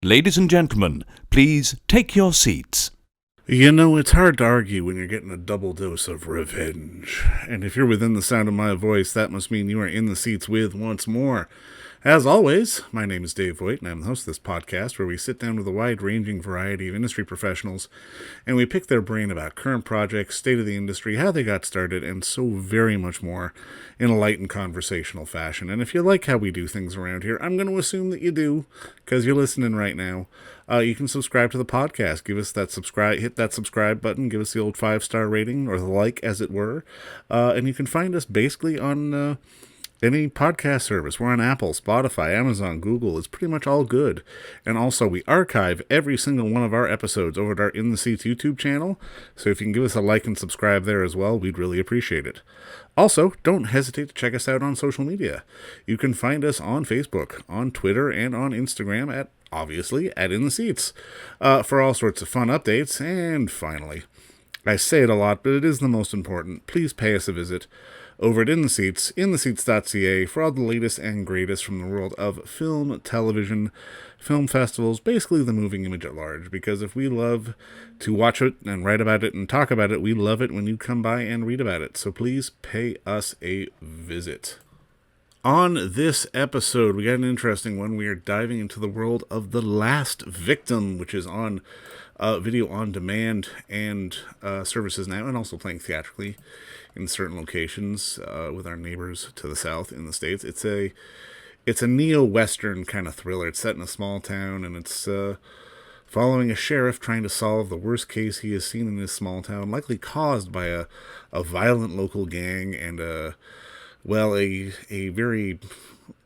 Ladies and gentlemen, please take your seats. You know, it's hard to argue when you're getting a double dose of revenge. And if you're within the sound of my voice, that must mean you are in the seats with once more. As always, my name is Dave Voigt, and I'm the host of this podcast where we sit down with a wide-ranging variety of industry professionals, and we pick their brain about current projects, state of the industry, how they got started, and so very much more in a light and conversational fashion. And if you like how we do things around here, I'm going to assume that you do, because you're listening right now. You can subscribe to the podcast. Give us that subscribe, hit that subscribe button, give us the old 5-star rating, or the like, as it were. And you can find us basically on any podcast service. We're on Apple, Spotify, Amazon, Google. It's pretty much all good. And also, we archive every single one of our episodes over at our In the Seats YouTube channel. So if you can give us a like and subscribe there as well, we'd really appreciate it. Also, don't hesitate to check us out on social media. You can find us on Facebook, on Twitter, and on Instagram at, obviously, at In the Seats, for all sorts of fun updates. And finally, I say it a lot, but it is the most important. Please pay us a visit over at In the Seats, intheseats.ca, for all the latest and greatest from the world of film, television, film festivals, basically the moving image at large. Because if we love to watch it and write about it and talk about it, we love it when you come by and read about it. So please pay us a visit. On this episode, we got an interesting one. We are diving into the world of The Last Victim, which is on video on demand and services now, and also playing theatrically in certain locations with our neighbors to the south in the States. It's a neo-Western kind of thriller. It's set in a small town, and it's following a sheriff trying to solve the worst case he has seen in his small town, likely caused by a violent local gang and a very,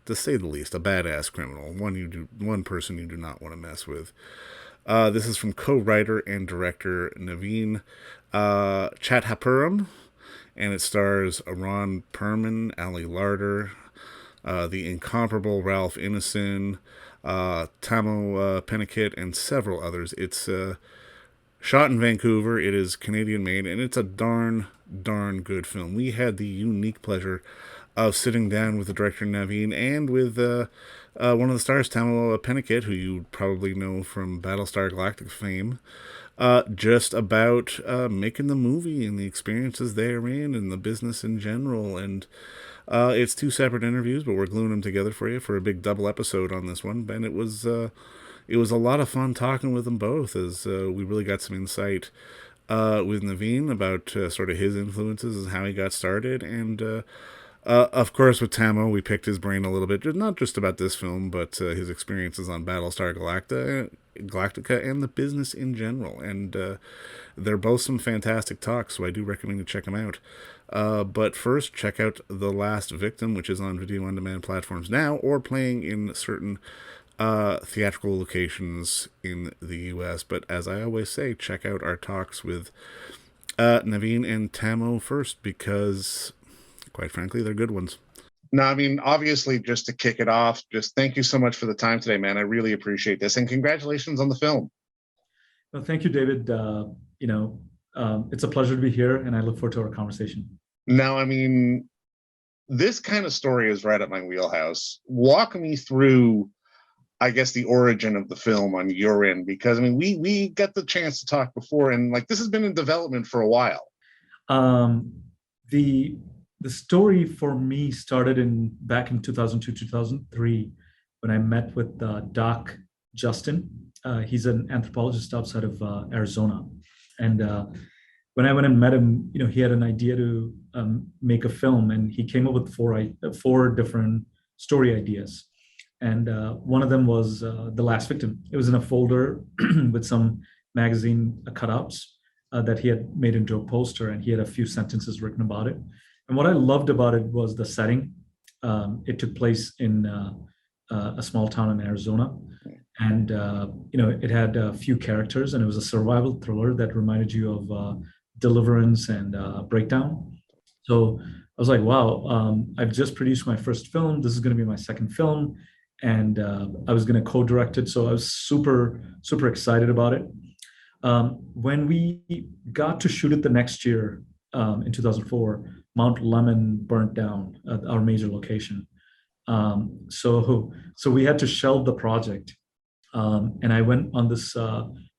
to say the least, a badass criminal. One person you do not want to mess with. This is from co-writer and director Naveen Chathapuram, and it stars Ron Perlman, Ali Larter, the incomparable Ralph Ineson, Tahmoh Penikett, and several others. It's shot in Vancouver. It is Canadian made, and it's a darn good film. We had the unique pleasure of sitting down with the director Naveen and with one of the stars, Tahmoh Penikett, who you probably know from Battlestar Galactica fame, just about making the movie and the experiences therein and the business in general. And it's 2 separate interviews, but we're gluing them together for you for a big double episode on this one. And it was a lot of fun talking with them both, as we really got some insight with Naveen about sort of his influences and how he got started. And of course, with Tahmoh, we picked his brain a little bit, not just about this film, but his experiences on Battlestar Galactica and the business in general. And they're both some fantastic talks, so I do recommend you check them out. But first, check out The Last Victim, which is on video-on-demand platforms now, or playing in certain theatrical locations in the U.S. But as I always say, check out our talks with Naveen and Tahmoh first, because quite frankly, they're good ones. No, I mean, obviously, just to kick it off, just thank you so much for the time today, man. I really appreciate this. And congratulations on the film. Well, thank you, David. It's a pleasure to be here, and I look forward to our conversation. Now, I mean, this kind of story is right up my wheelhouse. Walk me through, I guess, the origin of the film on your end, because, I mean, we got the chance to talk before, and, like, this has been in development for a while. The story for me started back in 2002, 2003, when I met with Doc Justin. He's an anthropologist outside of Arizona. And when I went and met him, he had an idea to make a film, and he came up with four different story ideas. And one of them was The Last Victim. It was in a folder with some magazine cutouts that he had made into a poster, and he had a few sentences written about it. And what I loved about it was the setting. It took place in a small town in Arizona, and it had a few characters, and it was a survival thriller that reminded you of Deliverance and Breakdown. So I was like, wow, I've just produced my first film. This is going to be my second film, and I was going to co-direct it. So I was super excited about it. When we got to shoot it the next year, in 2004, Mount Lemmon burnt down our major location. So we had to shelve the project And I went on this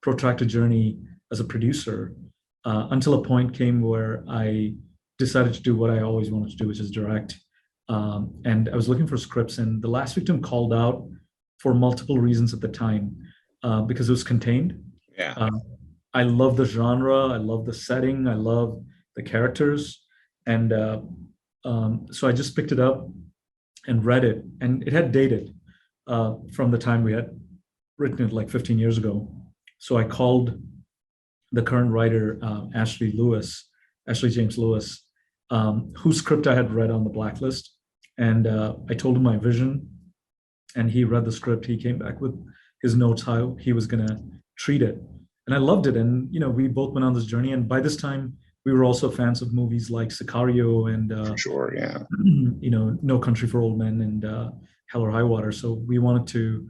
protracted journey as a producer until a point came where I decided to do what I always wanted to do, which is direct. And I was looking for scripts, and The Last Victim called out for multiple reasons at the time because it was contained. Yeah. I love the genre, I love the setting, I love the characters, and so I just picked it up and read it, and it had dated from the time we had written it like 15 years ago. So I called the current writer, Ashley James Lewis, whose script I had read on the blacklist. And I told him my vision, and he read the script. He came back with his notes, how he was going to treat it. And I loved it. And, we both went on this journey. And by this time, we were also fans of movies like Sicario and, For sure, yeah. No Country for Old Men and Hell or High Water. So we wanted to,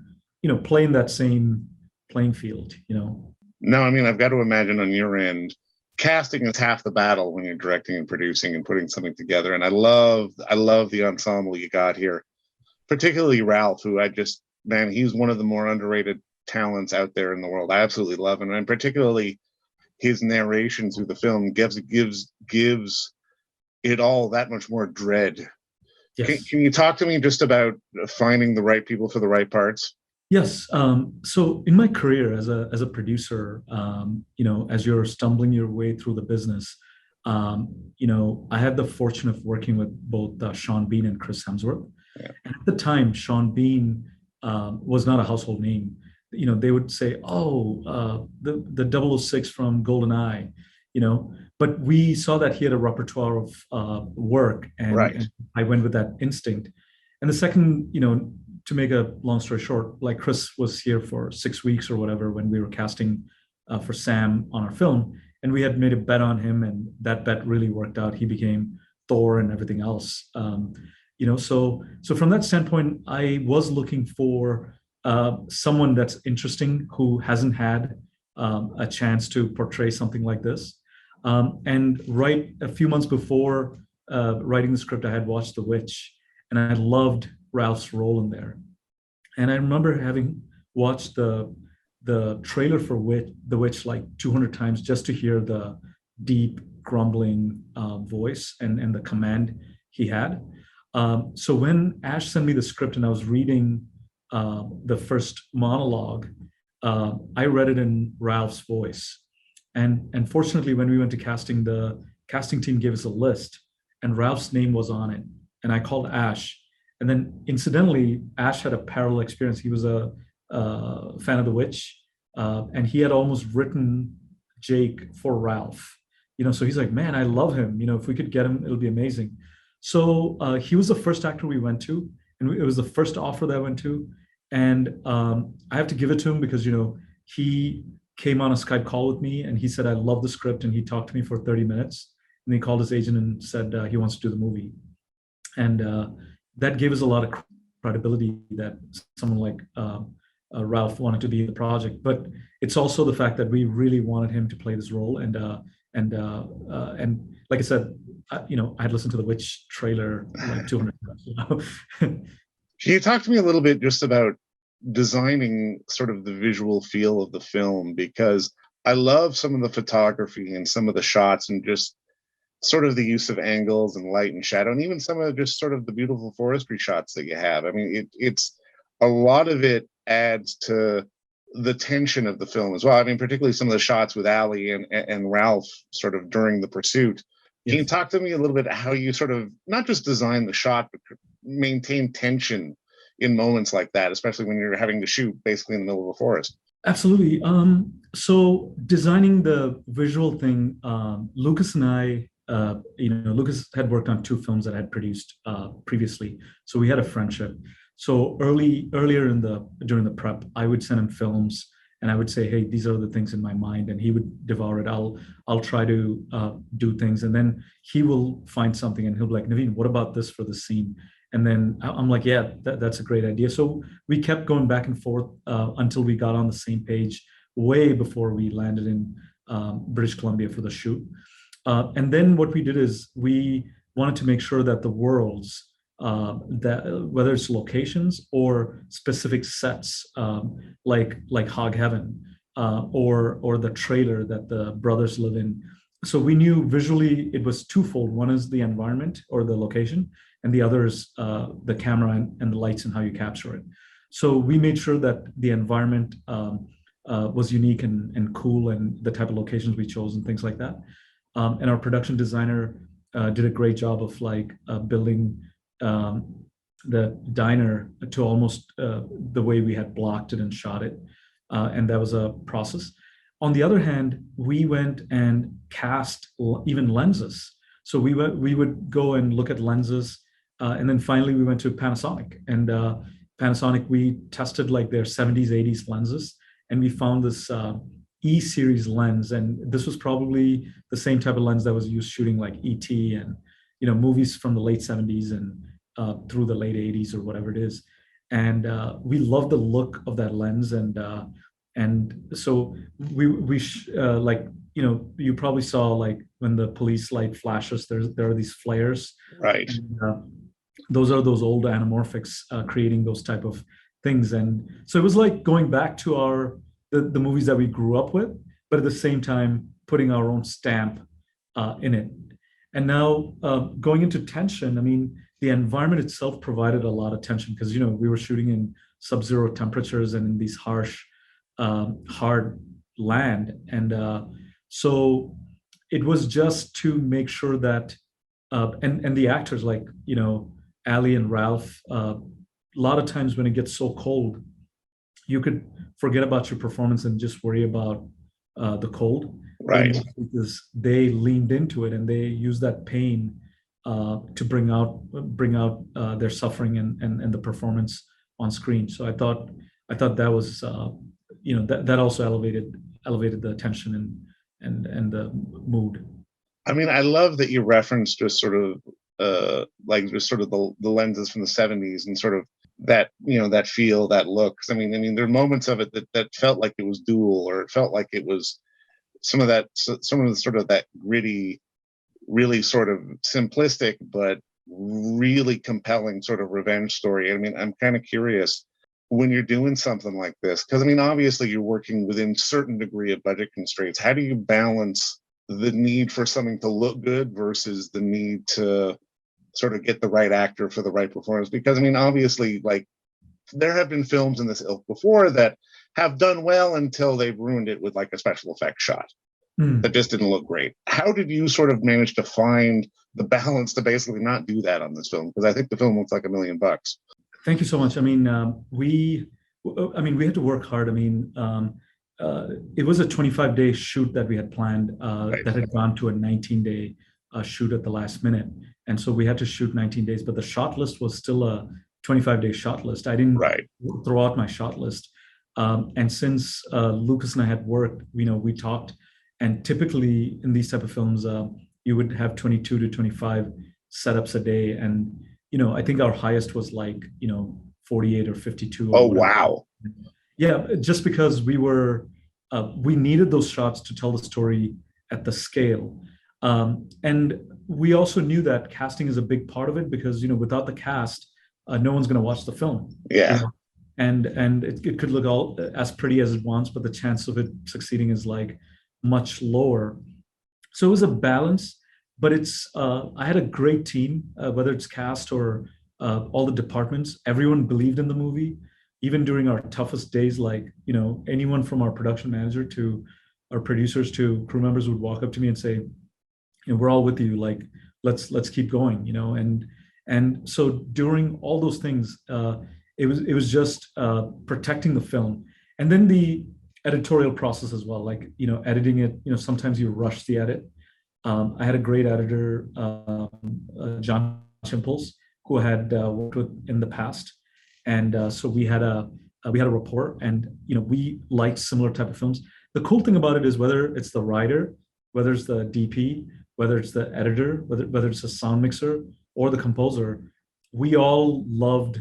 play in that same playing field, No, I mean, I've got to imagine on your end, casting is half the battle when you're directing and producing and putting something together. And I love the ensemble you got here, particularly Ralph, who he's one of the more underrated talents out there in the world. I absolutely love him, and particularly his narration through the film gives it all that much more dread. Yes. Can you talk to me just about finding the right people for the right parts? Yes. So in my career as a producer, as you're stumbling your way through the business, I had the fortune of working with both Sean Bean and Chris Hemsworth. Yeah. And at the time, Sean Bean was not a household name. They would say, "Oh, the 006 from GoldenEye," But we saw that he had a repertoire of work, and I went with that instinct. And the second, to make a long story short, like Chris was here for 6 weeks or whatever when we were casting for Sam on our film, and we had made a bet on him, and that bet really worked out. He became Thor and everything else. So from that standpoint, I was looking for someone that's interesting who hasn't had a chance to portray something like this. And right a few months before writing the script, I had watched The Witch, and I loved Ralph's role in there. And I remember having watched the trailer for The Witch like 200 times just to hear the deep grumbling voice and the command he had. So when Ash sent me the script and I was reading the first monologue, I read it in Ralph's voice. And fortunately, when we went to casting, the casting team gave us a list, and Ralph's name was on it. And I called Ash. And then incidentally, Ash had a parallel experience. He was a fan of The Witch, and he had almost written Jake for Ralph. So he's like, "Man, I love him. If we could get him, it'll be amazing." So he was the first actor we went to, and it was the first offer that I went to. And I have to give it to him because, he came on a Skype call with me, and he said, "I love the script." And he talked to me for 30 minutes. And he called his agent and said he wants to do the movie. And that gave us a lot of credibility that someone like Ralph wanted to be in the project. But it's also the fact that we really wanted him to play this role. And like I said, I had listened to the Witch trailer like 200 times. Can you talk to me a little bit just about designing sort of the visual feel of the film? Because I love some of the photography and some of the shots and just sort of the use of angles and light and shadow, and even some of just sort of the beautiful forestry shots that you have. I mean, it's a lot of it adds to the tension of the film as well. I mean, particularly some of the shots with Allie and Ralph sort of during the pursuit. Can you talk to me a little bit how you sort of not just design the shot, but maintain tension in moments like that, especially when you're having to shoot basically in the middle of a forest? Absolutely. So designing the visual thing, Lucas and I, Lucas had worked on 2 films that I had produced previously, so we had a friendship. So earlier during the prep, I would send him films, and I would say, "Hey, these are the things in my mind," and he would devour it. I'll try to do things, and then he will find something, and he'll be like, "Naveen, what about this for the scene?" And then I'm like, "Yeah, that's a great idea." So we kept going back and forth until we got on the same page way before we landed in British Columbia for the shoot. And then what we did is we wanted to make sure that the worlds that whether it's locations or specific sets, like Hog Heaven, or the trailer that the brothers live in. So we knew visually it was twofold. One is the environment or the location, and the other is the camera and the lights and how you capture it. So we made sure that the environment was unique and cool, and the type of locations we chose and things like that. And our production designer did a great job of building the diner to almost the way we had blocked it and shot it. And that was a process. On the other hand, we went and cast even lenses. So we would go and look at lenses, and then finally we went to Panasonic. And Panasonic, we tested like their 70s, 80s lenses, and we found this E series lens. And this was probably the same type of lens that was used shooting like E.T. and movies from the late 70s and through the late 80s or whatever it is. And we love the look of that lens. And so you probably saw like when the police light flashes, there are these flares. Right. And, those are those old anamorphics creating those type of things. And so it was like going back to the movies that we grew up with, but at the same time putting our own stamp in it. And now going into tension, I mean, the environment itself provided a lot of tension because we were shooting in sub-zero temperatures and in these harsh, hard land. And so it was just to make sure that and the actors like Ali and Ralph, a lot of times when it gets so cold, you could forget about your performance and just worry about the cold. Right. Because they leaned into it and they used that pain to bring out their suffering and the performance on screen. So I thought that was that also elevated the tension and the mood. I mean, I love that you referenced just sort of the lenses from the 70s and sort of that that feel, that look. I mean there are moments of it that felt like it was dual, or it felt like it was some of the sort of that gritty, really sort of simplistic but really compelling sort of revenge story. I mean, I'm kind of curious when you're doing something like this, because I mean obviously you're working within certain degree of budget constraints. How do you balance the need for something to look good versus the need to sort of get the right actor for the right performance? Because I mean, obviously, like there have been films in this ilk before that have done well until they've ruined it with like a special effects shot that just didn't look great. How did you sort of manage to find the balance to basically not do that on this film? Because I think the film looks like $1 million. Thank you so much. I mean, we had to work hard. I mean, it was a 25-day shoot that we had planned Right. that had gone to a 19-day shoot at the last minute. And so we had to shoot 19 days, but the shot list was still a 25-day shot list. I didn't Right. throw out my shot list. And since Lucas and I had worked, we talked, and typically in these type of films, you would have 22 to 25 setups a day. And, I think our highest was like, 48 or 52. Oh, wow. Yeah, just because we needed those shots to tell the story at the scale. And we also knew that casting is a big part of it because, without the cast, no one's going to watch the film. Yeah. And it could look all as pretty as it wants, but the chance of it succeeding is like much lower. So it was a balance, but I had a great team, whether it's cast or all the departments. Everyone believed in the movie. Even during our toughest days, like, anyone from our production manager to our producers to crew members would walk up to me and say, we're all with you. Like, let's keep going, and so during all those things, it was just protecting the film. And then the editorial process as well, like, editing it, sometimes you rush the edit. I had a great editor, John Chimples, who had worked with in the past. And so we had a rapport, and we liked similar type of films. The cool thing about it is whether it's the writer, whether it's the DP, whether it's the editor, whether it's a sound mixer or the composer, we all loved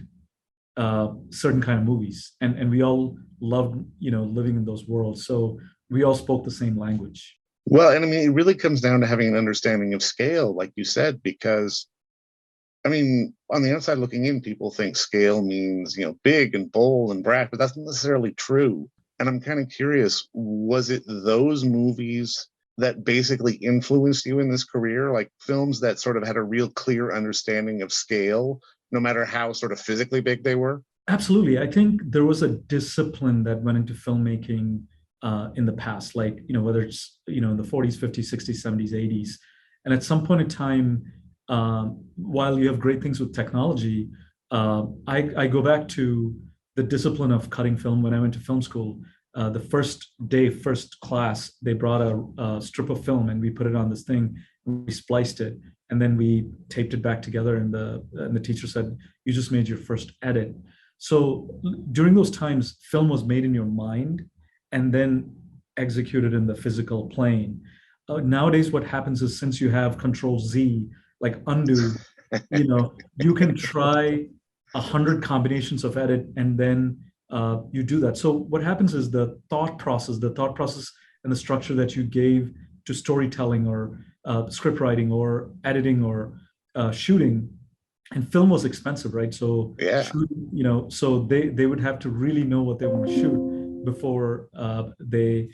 certain kind of movies, and we all loved living in those worlds. So we all spoke the same language. Well, and I mean, it really comes down to having an understanding of scale, like you said, because I mean, on the outside looking in, people think scale means, big and bold and brash, but that's not necessarily true. And I'm kind of curious, was it those movies that basically influenced you in this career? Like films that sort of had a real clear understanding of scale, no matter how sort of physically big they were? Absolutely. I think there was a discipline that went into filmmaking in the past, like, whether it's, in the 40s, 50s, 60s, 70s, 80s. And at some point in time, while you have great things with technology, I go back to the discipline of cutting film. When I went to film school, the first day, first class, they brought a strip of film and we put it on this thing, we spliced it, and then we taped it back together. And the teacher said, "You just made your first edit." So during those times, film was made in your mind and then executed in the physical plane. Nowadays, what happens is, since you have Control Z, like undo, you can try 100 combinations of edit, and then you do that. So what happens is the thought process and the structure that you gave to storytelling or script writing or editing or shooting. And film was expensive, right? So, Yeah. so they would have to really know what they want to shoot before they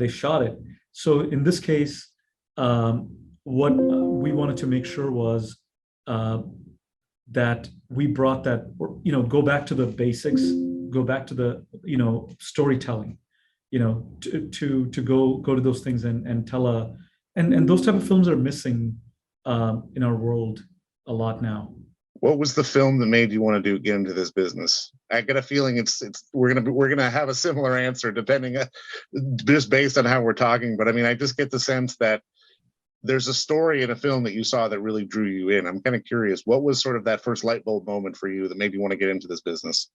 shot it. So in this case, what we wanted to make sure was that we brought that, go back to the basics, go back to the, storytelling, to go to those things and tell and those type of films are missing in our world a lot now. What was the film that made you want to get into this business? I get a feeling we're gonna have a similar answer, depending just based on how we're talking. But I mean, I just get the sense that there's a story in a film that you saw that really drew you in. I'm kind of curious, what was sort of that first light bulb moment for you that made you want to get into this business?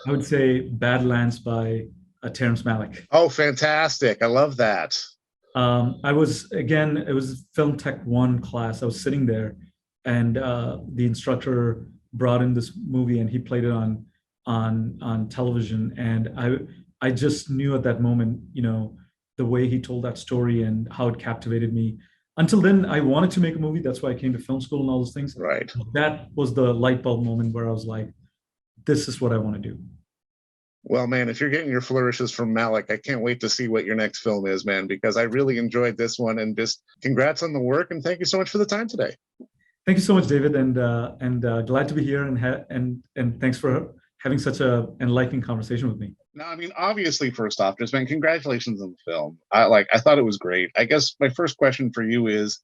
I would say Badlands by Terence Malick. Oh, fantastic! I love that. It was Film Tech 1 class. I was sitting there, and the instructor brought in this movie, and he played it on television. And I just knew at that moment, the way he told that story and how it captivated me. Until then, I wanted to make a movie. That's why I came to film school and all those things. Right. That was the light bulb moment where I was like, this is what I want to do. Well, man, if you're getting your flourishes from Malick, I can't wait to see what your next film is, man, because I really enjoyed this one. And just congrats on the work, and thank you so much for the time today. Thank you so much, David, and glad to be here, and thanks for having such a enlightening conversation with me. No, I mean, obviously, first off, just man, congratulations on the film. I thought it was great. I guess my first question for you is,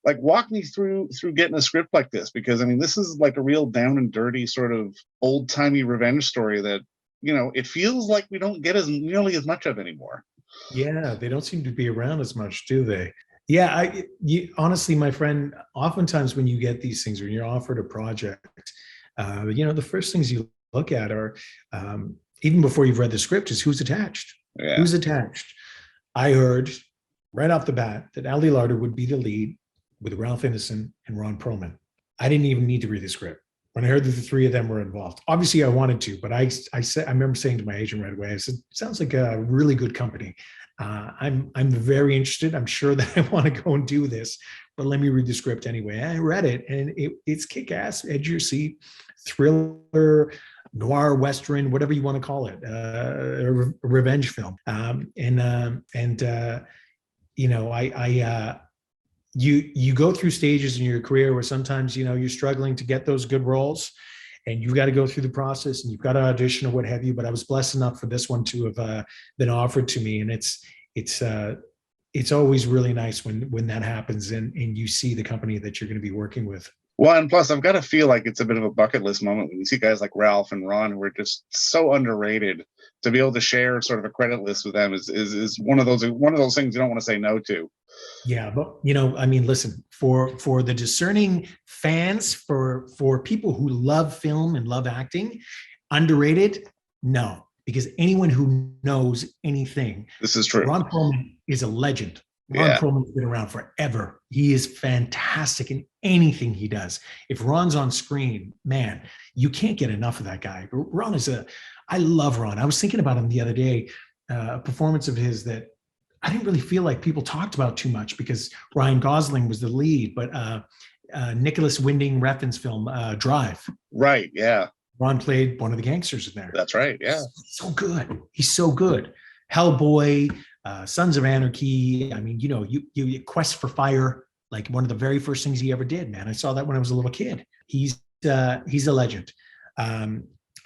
like, walk me through getting a script like this, because I mean, this is like a real down and dirty sort of old timey revenge story that, it feels like we don't get nearly as much of anymore. Yeah, they don't seem to be around as much, do they? Yeah, honestly, my friend, oftentimes when you get these things, when you're offered a project, the first things you look at are, even before you've read the script, is who's attached. Yeah. Who's attached? I heard right off the bat that Ali Larter would be the lead with Ralph Ineson and Ron Perlman. I didn't even need to read the script. When I heard that the three of them were involved, obviously I wanted to, but I remember saying to my agent right away, I said, sounds like a really good company. I'm very interested. I'm sure that I want to go and do this, but let me read the script anyway. I read it, and it's kick-ass, edge your seat, thriller, noir, western, whatever you want to call it, a revenge film. You go through stages in your career where sometimes, you're struggling to get those good roles, and you've got to go through the process, and you've got to audition or what have you. But I was blessed enough for this one to have been offered to me. And it's always really nice when that happens and you see the company that you're going to be working with. Well, and plus, I've got to feel like it's a bit of a bucket list moment when you see guys like Ralph and Ron, who are just so underrated. To be able to share sort of a credit list with them is one of those things you don't want to say no to. Yeah, but I mean, listen, for the discerning fans, for people who love film and love acting, underrated, no, because anyone who knows anything, this is true. Ron Perlman is a legend. Ron Perlman's been around forever. He is fantastic in anything he does. If Ron's on screen, man, you can't get enough of that guy. Ron I love Ron. I was thinking about him the other day, a performance of his that I didn't really feel like people talked about too much because Ryan Gosling was the lead, but Nicholas Winding Refn's film, Drive. Right. Yeah. Ron played one of the gangsters in there. That's right. Yeah. So good. He's so good. Hellboy, Sons of Anarchy. I mean, you Quest for Fire, like one of the very first things he ever did, man. I saw that when I was a little kid. He's a legend.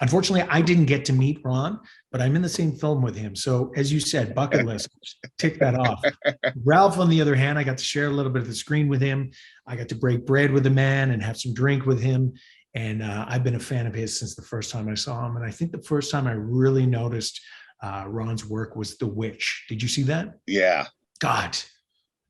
Unfortunately, I didn't get to meet Ron, but I'm in the same film with him. So as you said, bucket list, tick that off. Ralph, on the other hand, I got to share a little bit of the screen with him. I got to break bread with the man and have some drink with him. And I've been a fan of his since the first time I saw him. And I think the first time I really noticed Ron's work was The Witch. Did you see that? Yeah. God,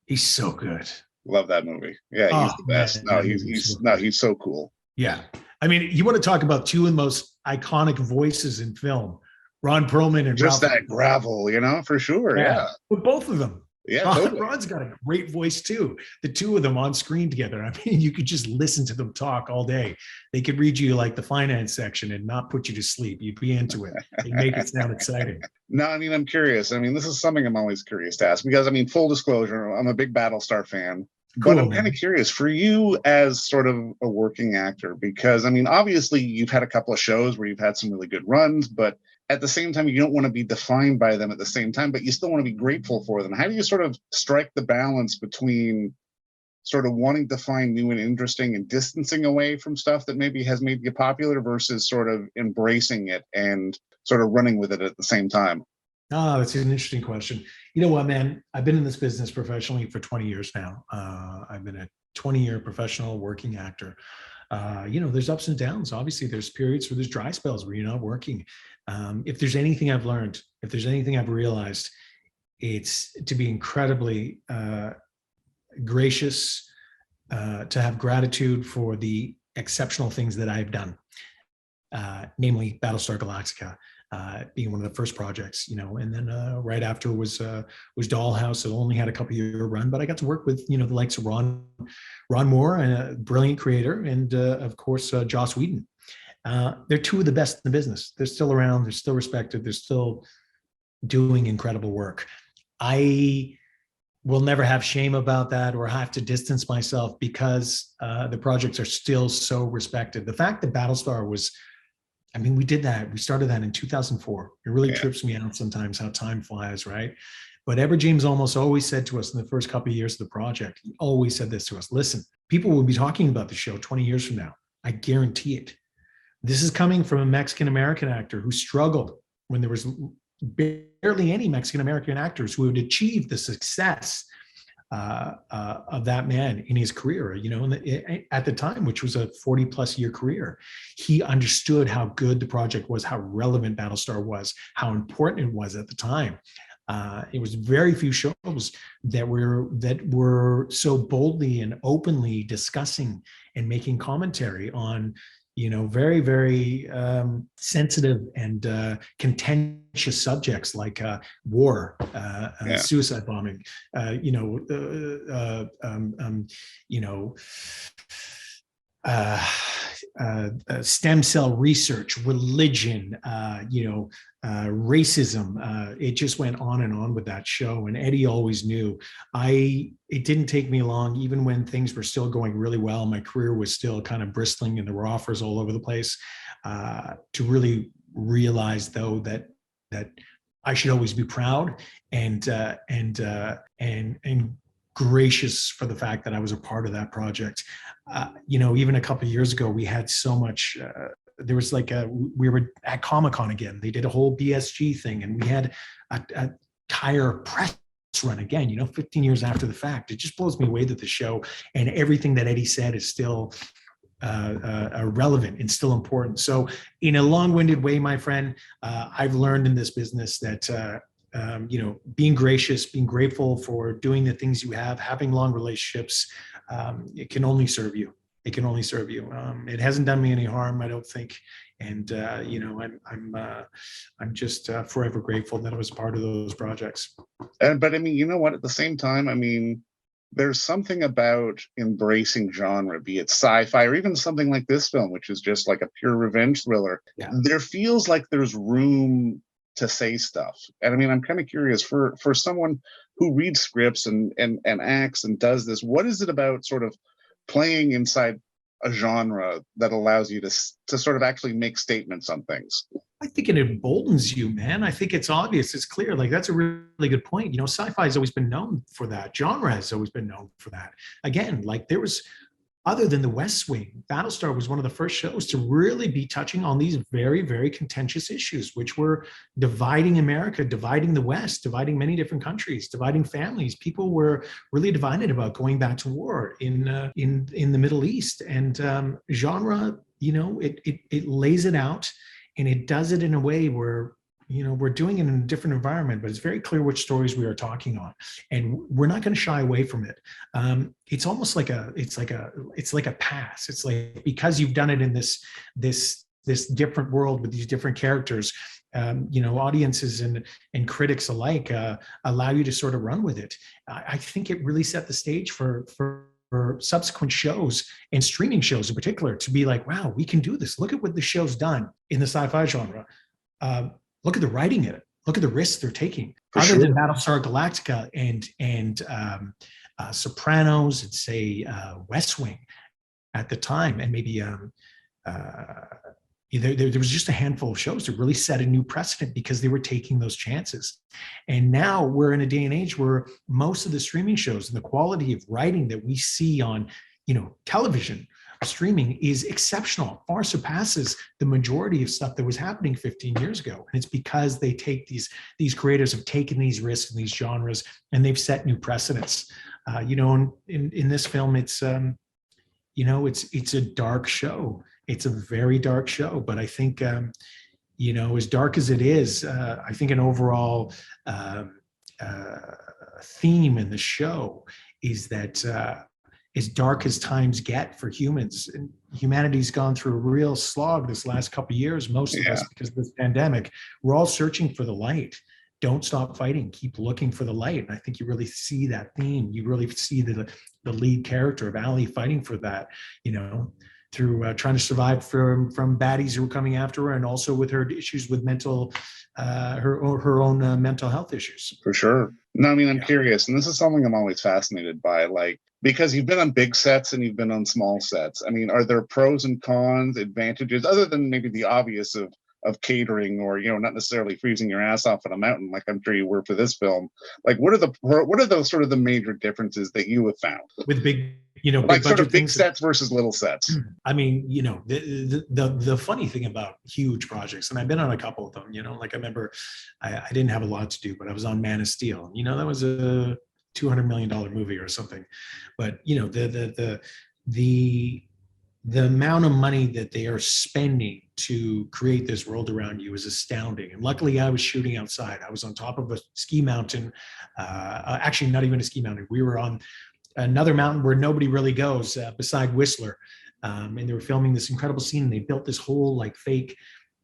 he's so good. Love that movie. Yeah, he's the best. Man, he's so cool. Yeah. I mean, you want to talk about two of the most iconic voices in film, Ron Perlman and just Ralph. That gravel, for sure. Yeah. But both of them. Yeah, totally. Ron's got a great voice too. The two of them on screen together. I mean, you could just listen to them talk all day. They could read you like the finance section and not put you to sleep. You'd be into it. They make it sound exciting. No, I mean, I'm curious. I mean, this is something I'm always curious to ask because, I mean, full disclosure, I'm a big Battlestar fan. Cool, but I'm kind of curious for you as sort of a working actor, because, I mean, obviously you've had a couple of shows where you've had some really good runs, but at the same time, you don't want to be defined by them at the same time, but you still want to be grateful for them. How do you sort of strike the balance between sort of wanting to find new and interesting and distancing away from stuff that maybe has made you popular versus sort of embracing it and sort of running with it at the same time? Oh, that's an interesting question. You know what, man? I've been in this business professionally for 20 years now. I've been a 20-year professional working actor. There's ups and downs. Obviously, there's periods where there's dry spells where you're not working. If there's anything I've learned, if there's anything I've realized, it's to be incredibly gracious, to have gratitude for the exceptional things that I've done, namely Battlestar Galactica. Being one of the first projects, and then right after was Dollhouse. It only had a couple year run, but I got to work with the likes of Ron Moore, a brilliant creator, and of course Joss Whedon. They're two of the best in the business. They're still around. They're still respected. They're still doing incredible work. I will never have shame about that or have to distance myself because the projects are still so respected. The fact that Battlestar was, we did that. We started that in 2004. It really trips me out sometimes how time flies, right? But Edward James almost always said to us in the first couple of years of the project, he always said this to us: listen, people will be talking about the show 20 years from now. I guarantee it. This is coming from a Mexican-American actor who struggled when there was barely any Mexican-American actors who had achieved the success of that man in his career, at the time, which was a 40+ year career. He understood how good the project was, how relevant Battlestar was, how important it was at the time. It was very few shows that were so boldly and openly discussing and making commentary on very, very sensitive and contentious subjects like war, suicide bombing, stem cell research, religion, racism. It just went on and on with that show. And Eddie always knew. It didn't take me long, even when things were still going really well, my career was still kind of bristling and there were offers all over the place, to really realize though that I should always be proud and gracious for the fact that I was a part of that project. Even a couple of years ago, we had so much, there was we were at Comic-Con again. They did a whole BSG thing and we had a tire press run again, 15 years after the fact. It just blows me away that the show and everything that Eddie said is still relevant and still important. So in a long-winded way, my friend, I've learned in this business that, being gracious, being grateful for doing the things you have, having long relationships, it can only serve you. It can only serve you. It hasn't done me any harm, I don't think. And I'm just forever grateful that I was part of those projects. But you know what? At the same time, there's something about embracing genre, be it sci-fi or even something like this film, which is just like a pure revenge thriller. Yeah. There feels like there's room to say stuff. And I'm kind of curious for someone who reads scripts and acts and does this, what is it about sort of playing inside a genre that allows you to sort of actually make statements on things. I think it emboldens you, man. I think it's obvious. It's clear. Like, that's a really good point. You know, sci-fi has always been known for that. Genre has always been known for that. Again, like, there was, other than The West Wing, Battlestar was one of the first shows to really be touching on these very, very contentious issues, which were dividing America, dividing the West, dividing many different countries, dividing families. People were really divided about going back to war in the Middle East. And genre, you know, it lays it out, and it does it in a way where, you know, we're doing it in a different environment, but it's very clear which stories we are talking on, and we're not going to shy away from it. It's almost like it's like a pass. It's like, because you've done it in this different world with these different characters, you know, audiences and critics alike allow you to sort of run with it. I think it really set the stage for subsequent shows and streaming shows in particular to be like, wow, we can do this. Look at what the show's done in the sci-fi genre. Look at the writing in it. Look at the risks they're taking. Other than Battlestar Galactica and Sopranos and say West Wing at the time, and maybe there was just a handful of shows that really set a new precedent because they were taking those chances. And now we're in a day and age where most of the streaming shows and the quality of writing that we see on, you know, television, streaming is exceptional, far surpasses the majority of stuff that was happening 15 years ago. And it's because they take these creators have taken these risks in these genres, and they've set new precedents. You know, in this film, it's you know, it's a dark show. It's a very dark show, but I think, you know, as dark as it is, I think an overall theme in the show is that as dark as times get for humans, and humanity's gone through a real slog this last couple of years, most of us, because of this pandemic, we're all searching for the light. Don't stop fighting, keep looking for the light. And I think you really see that theme. You really see the lead character of Allie fighting for that, you know, through trying to survive from baddies who were coming after her, and also with her issues with mental, her own mental health issues. For sure. No, I mean, I'm curious, and this is something I'm always fascinated by, like, because you've been on big sets and you've been on small sets. I mean, are there pros and cons, advantages, other than maybe the obvious of catering, or, you know, not necessarily freezing your ass off on a mountain like I'm sure you were for this film? Like, what are those sort of the major differences that you have found with big, you know, like sort of big sets versus little sets? I mean, you know, the funny thing about huge projects, and I've been on a couple of them, you know, like I remember I didn't have a lot to do, but I was on Man of Steel. You know, that was a $200 million movie or something. But, you know, the amount of money that they are spending to create this world around you is astounding. And luckily I was shooting outside. I was on top of a ski mountain, actually not even a ski mountain. We were on another mountain where nobody really goes, beside Whistler. And they were filming this incredible scene. And they built this whole like fake,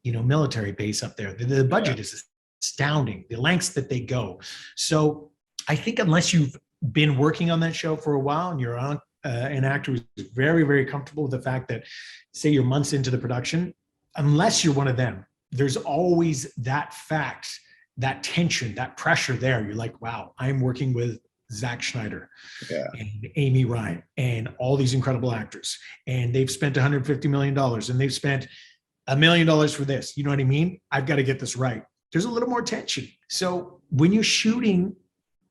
you know, military base up there. The budget is astounding, the lengths that they go. So I think unless you've been working on that show for a while and you're on an actor who's very, very comfortable with the fact that, say, you're months into the production, unless you're one of them, there's always that fact, that tension, that pressure there. You're like, wow, I'm working with Zack Schneider and Amy Ryan and all these incredible actors. And they've spent $150 million and they've spent $1 million for this. You know what I mean? I've got to get this right. There's a little more tension. So when you're shooting,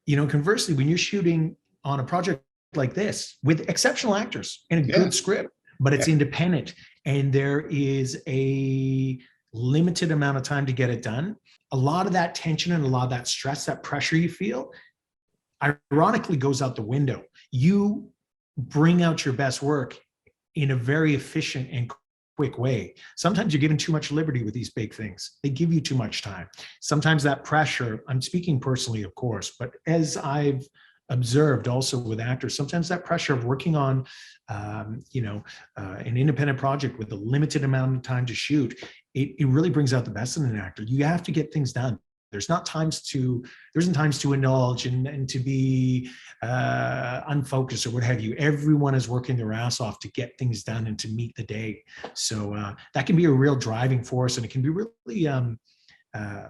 you know, conversely, when you're shooting on a project like this with exceptional actors and a good script, but it's independent and there is a limited amount of time to get it done, a lot of that tension and a lot of that stress, that pressure you feel, ironically goes out the window. You bring out your best work in a very efficient and quick way. Sometimes you're given too much liberty with these big things. They give you too much time. Sometimes that pressure, I'm speaking personally, of course, but as I've observed also with actors, sometimes that pressure of working on, you know, an independent project with a limited amount of time to shoot, it really brings out the best in an actor. You have to get things done. There isn't times to indulge and to be unfocused or what have you. Everyone is working their ass off to get things done and to meet the day. So that can be a real driving force, and it can be really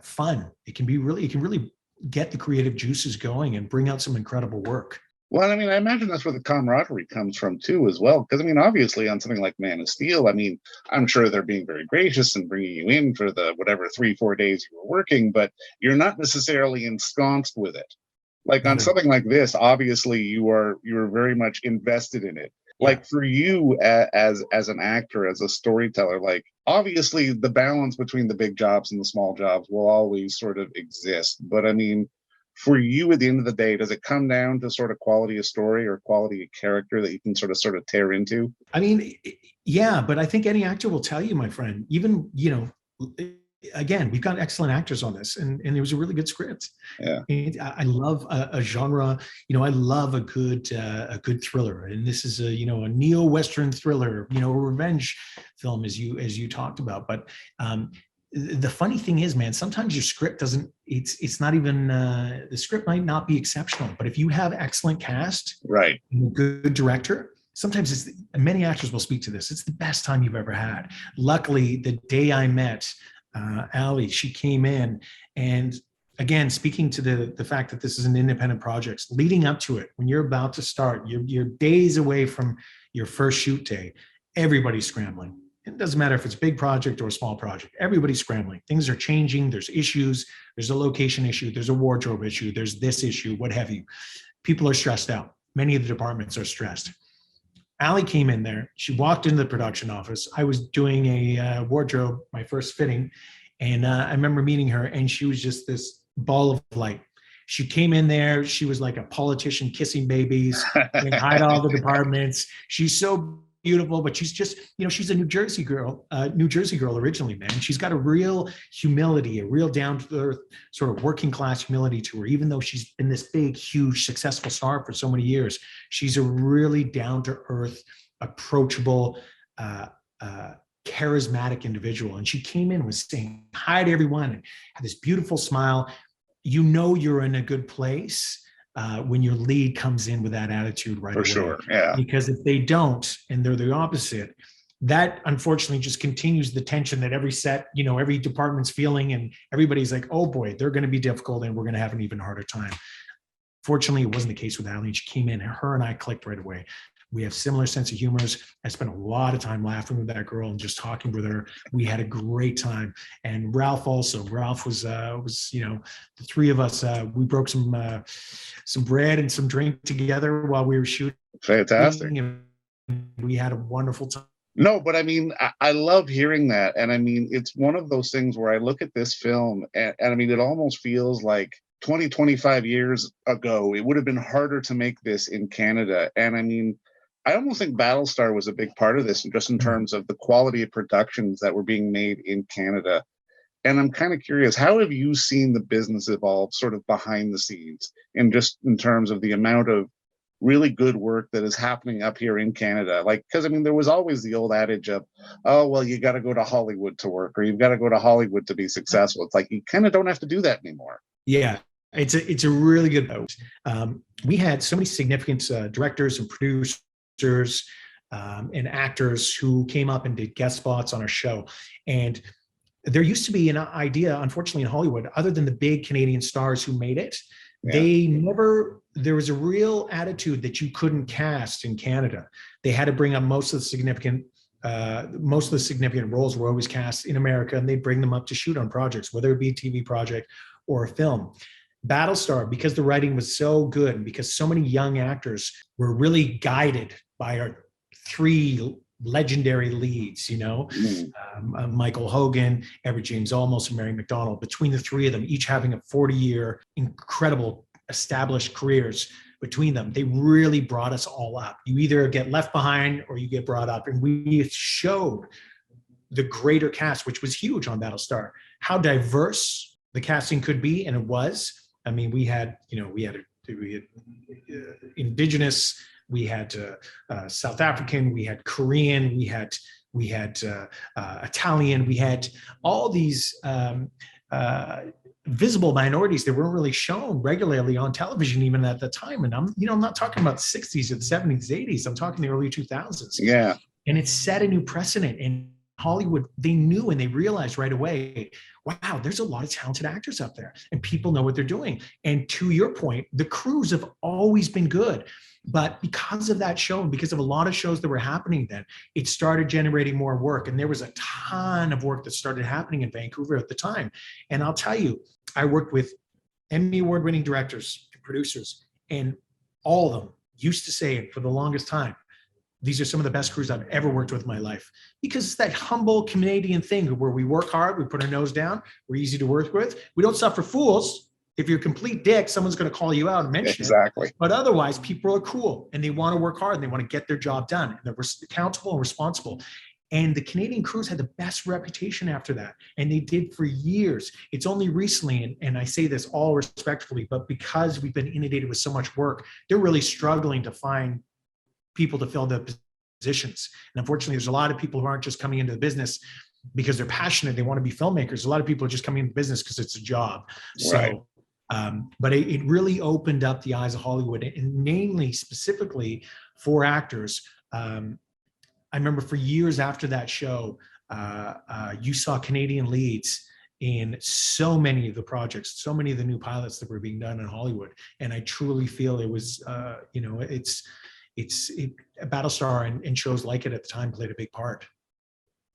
fun. It can really get the creative juices going and bring out some incredible work. Well, I mean, I imagine that's where the camaraderie comes from too, as well. Because I mean, obviously, on something like Man of Steel, I mean, I'm sure they're being very gracious and bringing you in for the whatever 3-4 days you were working, but you're not necessarily ensconced with it. Like on Not at all. something like this, obviously, you're very much invested in it. Yeah. Like for you as an actor, as a storyteller, like obviously the balance between the big jobs and the small jobs will always sort of exist. But I mean, for you at the end of the day, does it come down to sort of quality of story or quality of character that you can sort of tear into? I mean, yeah, but I think any actor will tell you, my friend, even, again, we've got excellent actors on this, and it was a really good script. Yeah. I love a genre. I love a good thriller, and this is a neo-Western thriller, a revenge film, as you talked about. But the funny thing is, man, sometimes your script doesn't. It's not even the script might not be exceptional, but if you have excellent cast, Right. and a good director, sometimes many actors will speak to this. It's the best time you've ever had. Luckily, the day I met Ali, she came in, and again, speaking to the fact that this is an independent project, leading up to it, when you're about to start, you're days away from your first shoot day, everybody's scrambling. It doesn't matter if it's a big project or a small project, everybody's scrambling. Things are changing, there's issues, there's a location issue, there's a wardrobe issue, there's this issue, what have you. People are stressed out. Many of the departments are stressed. Ali came in there. She walked into the production office. I was doing a wardrobe, my first fitting, and I remember meeting her, and she was just this ball of light. She came in there. She was like a politician kissing babies, saying hi to all the departments. She's so beautiful, but she's just, she's a New Jersey girl originally, man. She's got a real humility, a real down to earth sort of working class humility to her. Even though she's been this big, huge, successful star for so many years, she's a really down to earth, approachable, charismatic individual. And she came in, was saying hi to everyone, and had this beautiful smile. You're in a good place when your lead comes in with that attitude right away. For sure, yeah. Because if they don't, and they're the opposite, that unfortunately just continues the tension that every set, every department's feeling, and everybody's like, oh boy, they're going to be difficult, and we're going to have an even harder time. Fortunately, it wasn't the case with Ali. She came in, her and I clicked right away. We have similar sense of humors. I spent a lot of time laughing with that girl and just talking with her. We had a great time. And Ralph also. Ralph was the three of us. We broke some bread and some drink together while we were shooting. Fantastic. And we had a wonderful time. No, but I mean, I love hearing that. And I mean, it's one of those things where I look at this film and I mean, it almost feels like 25 years ago, it would have been harder to make this in Canada. And I mean, I almost think Battlestar was a big part of this, just in terms of the quality of productions that were being made in Canada. And I'm kind of curious, how have you seen the business evolve sort of behind the scenes, and just in terms of the amount of really good work that is happening up here in Canada? Like, because I mean, there was always the old adage of, oh, well, you got to go to Hollywood to work, or you've got to go to Hollywood to be successful. It's like, you kind of don't have to do that anymore. Yeah. It's a really good note. We had so many significant directors and producers and actors who came up and did guest spots on our show. And there used to be an idea, unfortunately, in Hollywood, other than the big Canadian stars who made it, there was a real attitude that you couldn't cast in Canada. They had to bring up most of the significant roles were always cast in America, and they'd bring them up to shoot on projects, whether it be a TV project or a film. Battlestar, because the writing was so good and because so many young actors were really guided by our three legendary leads, Michael Hogan, Everett James Olmos, and Mary McDonnell, between the three of them, each having a 40-year incredible established careers between them, they really brought us all up. You either get left behind or you get brought up. And we showed the greater cast, which was huge on Battlestar, how diverse the casting could be, and it was. I mean, we had Indigenous, we had South African, we had Korean, we had Italian, we had all these visible minorities that weren't really shown regularly on television even at the time. And I'm not talking about the 60s or the 70s, 80s. I'm talking the early 2000s. Yeah. And it set a new precedent. And Hollywood, they knew and they realized right away, wow, there's a lot of talented actors up there and people know what they're doing. And to your point, the crews have always been good. But because of that show and because of a lot of shows that were happening then, it started generating more work. And there was a ton of work that started happening in Vancouver at the time. And I'll tell you, I worked with Emmy award-winning directors and producers, and all of them used to say it for the longest time, these are some of the best crews I've ever worked with in my life. Because it's that humble Canadian thing where we work hard, we put our nose down, we're easy to work with. We don't suffer fools. If you're a complete dick, someone's going to call you out and mention Exactly. it. But otherwise, people are cool and they want to work hard and they want to get their job done. And they're accountable and responsible. And the Canadian crews had the best reputation after that. And they did for years. It's only recently, and I say this all respectfully, but because we've been inundated with so much work, they're really struggling to find people to fill the positions. And unfortunately, there's a lot of people who aren't just coming into the business because they're passionate, they want to be filmmakers. A lot of people are just coming into business because it's a job. Right. So, but it really opened up the eyes of Hollywood, and mainly specifically for actors. I remember for years after that show, you saw Canadian leads in so many of the projects, so many of the new pilots that were being done in Hollywood. And I truly feel it was, Battlestar and shows like it at the time played a big part.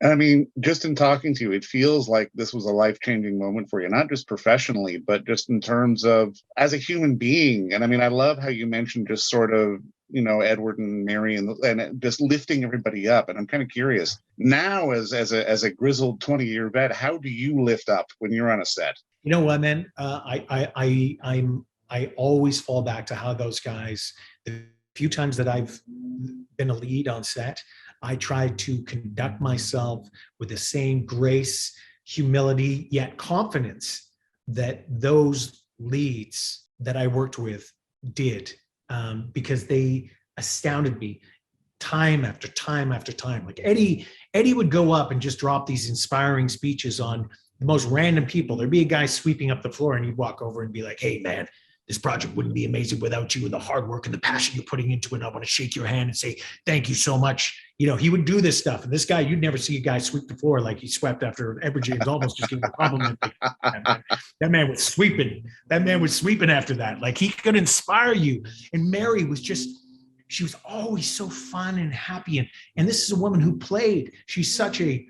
I mean, just in talking to you, it feels like this was a life-changing moment for you, not just professionally, but just in terms of as a human being. And I mean, I love how you mentioned just sort of, Edward and Mary and just lifting everybody up. And I'm kind of curious now, as a grizzled 20-year vet, how do you lift up when you're on a set? You know what, man? I always fall back to how those guys, the few times that I've been a lead on set, I try to conduct myself with the same grace, humility, yet confidence that those leads that I worked with did, because they astounded me time after time after time. Like Eddie would go up and just drop these inspiring speeches on the most random people. There'd be a guy sweeping up the floor and he'd walk over and be like, "Hey man, this project wouldn't be amazing without you and the hard work and the passion you're putting into it. I want to shake your hand and say, thank you so much." He would do this stuff. And this guy, you'd never see a guy sweep the floor like he swept after Edward James almost just gave him a compliment. That man was sweeping. That man was sweeping after that. Like he could inspire you. And Mary was she was always so fun and happy. And this is a woman who played. She's such a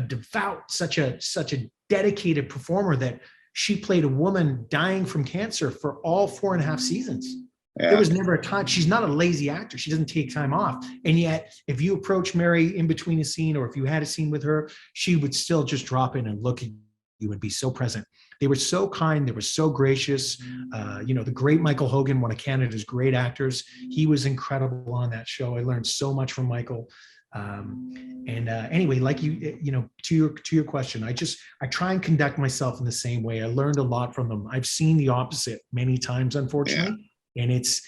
devout, such a dedicated performer that she played a woman dying from cancer for all 4.5 seasons. Yeah. There was never a time. She's not a lazy actor. She doesn't take time off. And yet, if you approach Mary in between a scene, or if you had a scene with her, she would still just drop in and look at you and be so present. They were so kind. They were so gracious. The great Michael Hogan, one of Canada's great actors, he was incredible on that show. I learned so much from Michael. Anyway, like to your question, I try and conduct myself in the same way. I learned a lot from them. I've seen the opposite many times, unfortunately, and it's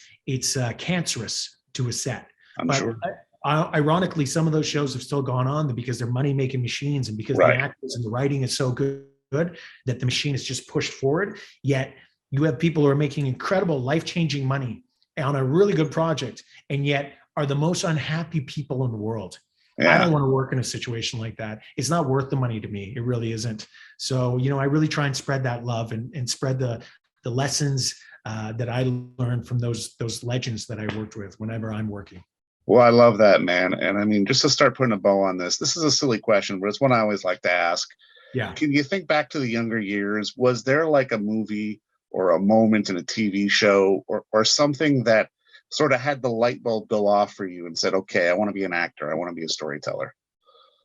cancerous to a set. I'm sure. Ironically, some of those shows have still gone on because they're money-making machines, and because the actors and the writing is so good that the machine is just pushed forward. Yet you have people who are making incredible, life-changing money on a really good project, and yet are the most unhappy people in the world. Yeah. I don't want to work in a situation like that. It's not worth the money to me. It really isn't. So, I really try and spread that love and spread the lessons that I learned from those legends that I worked with whenever I'm working. Well, I love that, man. And I mean, just to start putting a bow on this is a silly question, but it's one I always like to ask. Yeah. Can you think back to the younger years? Was there like a movie or a moment in a TV show or something that sort of had the light bulb go off for you and said, okay, I want to be an actor. I want to be a storyteller?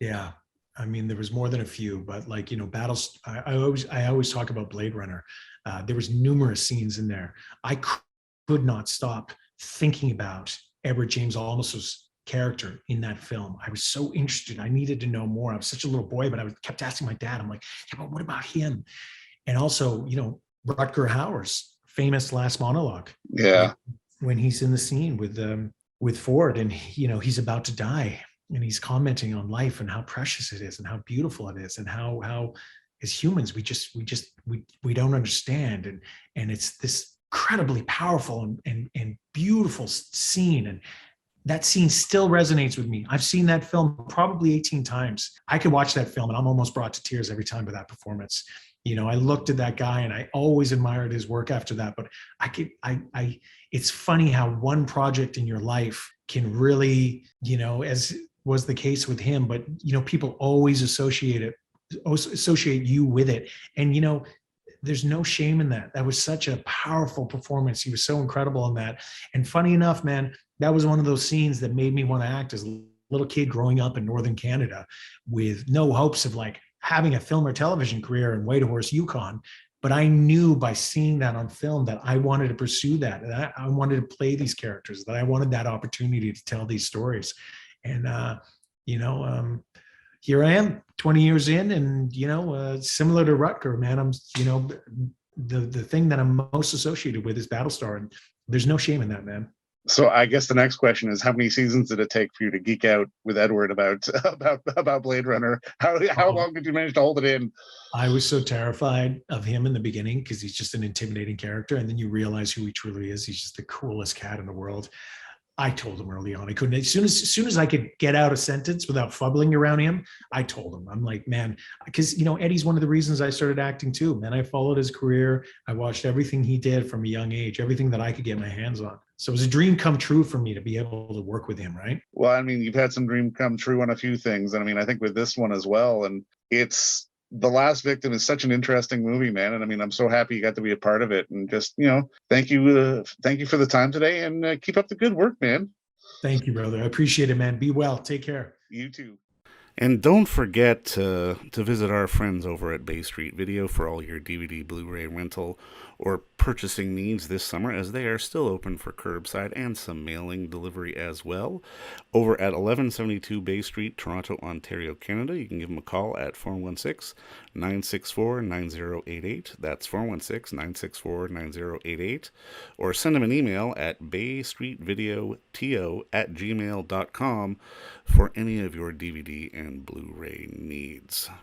Yeah. I mean, there was more than a few, but battles. I always talk about Blade Runner. There was numerous scenes in there. I could not stop thinking about Edward James Olmos's character in that film. I was so interested. I needed to know more. I was such a little boy, but I kept asking my dad, I'm like, yeah, but what about him? And also, Rutger Hauer's famous last monologue. Yeah. When he's in the scene with Ford and he's about to die and he's commenting on life and how precious it is and how beautiful it is and how as humans we don't understand, and it's this incredibly powerful and beautiful scene. And that scene still resonates with me. I've seen that film probably 18 times. I could watch that film and I'm almost brought to tears every time with that performance. I looked at that guy and I always admired his work after that. But it's funny how one project in your life can really, as was the case with him, but, people always associate you with it. And, there's no shame in that. That was such a powerful performance. He was so incredible in that. And funny enough, man, that was one of those scenes that made me want to act as a little kid growing up in Northern Canada with no hopes of like having a film or television career in Whitehorse, Yukon. But I knew by seeing that on film that I wanted to pursue that. And I wanted to play these characters, that I wanted that opportunity to tell these stories. And, here I am 20 years in, and, similar to Rutger, man, I'm, the thing that I'm most associated with is Battlestar. And there's no shame in that, man. So I guess the next question is, how many seasons did it take for you to geek out with Edward about Blade Runner? How long did you manage to hold it in? I was so terrified of him in the beginning because he's just an intimidating character. And then you realize who he truly is. He's just the coolest cat in the world. I told him early on, I couldn't, as soon as I could get out a sentence without fumbling around him, I told him, I'm like, man, because, Eddie's one of the reasons I started acting too, man. I followed his career. I watched everything he did from a young age, everything that I could get my hands on. So it was a dream come true for me to be able to work with him, right? Well, I mean, you've had some dream come true on a few things. And I mean, I think with this one as well. And it's, The Last Victim is such an interesting movie, man. And I mean, I'm so happy you got to be a part of it. And just, thank you for the time today, and keep up the good work, man. Thank you, brother. I appreciate it, man. Be well. Take care. You too. And don't forget to visit our friends over at Bay Street Video for all your DVD, Blu-ray rental, or purchasing needs this summer, as they are still open for curbside and some mailing delivery as well. Over at 1172 Bay Street, Toronto, Ontario, Canada, you can give them a call at 416-964-9088. That's 416-964-9088. Or send them an email at baystreetvideoto@gmail.com for any of your DVD and Blu-ray needs.